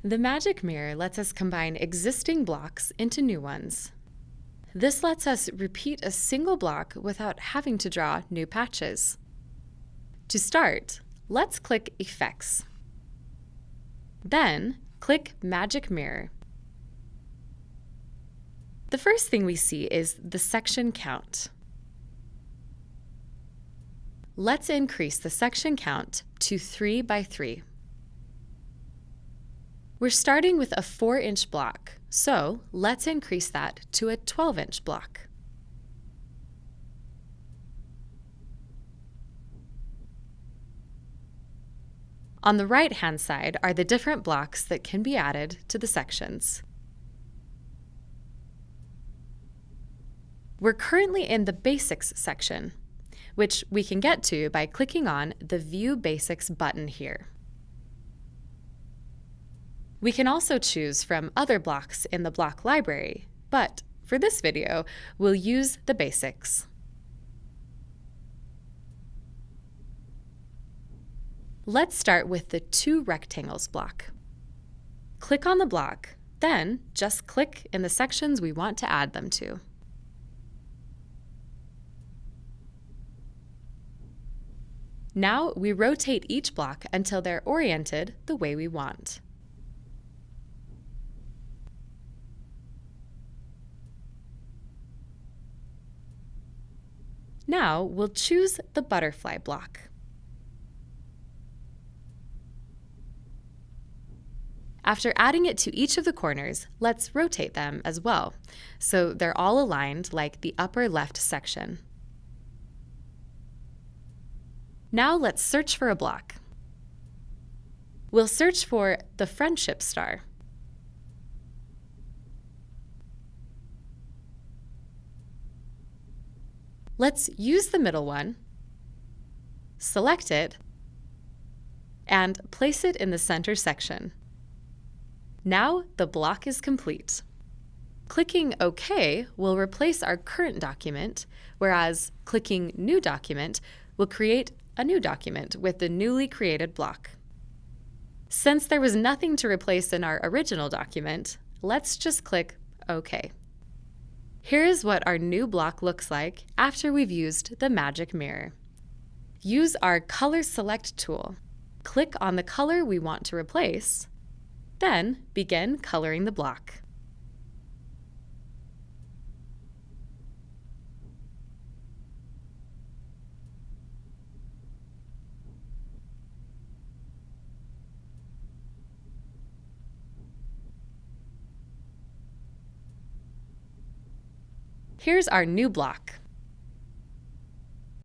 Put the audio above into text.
The magic mirror lets us combine existing blocks into new ones. This lets us repeat a single block without having to draw new patches. To start, let's click Effects. Then, click Magic Mirror. The first thing we see is the section count. Let's increase the section count to 3 by 3. We're starting with a 4-inch block, so let's increase that to a 12-inch block. On the right-hand side are the different blocks that can be added to the sections. We're currently in the Basics section, which we can get to by clicking on the View Basics button here. We can also choose from other blocks in the block library, but for this video, we'll use the basics. Let's start with the 2 rectangles block. Click on the block, then just click in the sections we want to add them to. Now we rotate each block until they're oriented the way we want. Now we'll choose the butterfly block. After adding it to each of the corners, let's rotate them as well, so they're all aligned like the upper left section. Now let's search for a block. We'll search for the friendship star. Let's use the middle one, select it, and place it in the center section. Now the block is complete. Clicking OK will replace our current document, whereas clicking New Document will create a new document with the newly created block. Since there was nothing to replace in our original document, let's just click OK. Here is what our new block looks like after we've used the magic mirror. Use our Color Select tool. Click on the color we want to replace, then begin coloring the block. Here's our new block.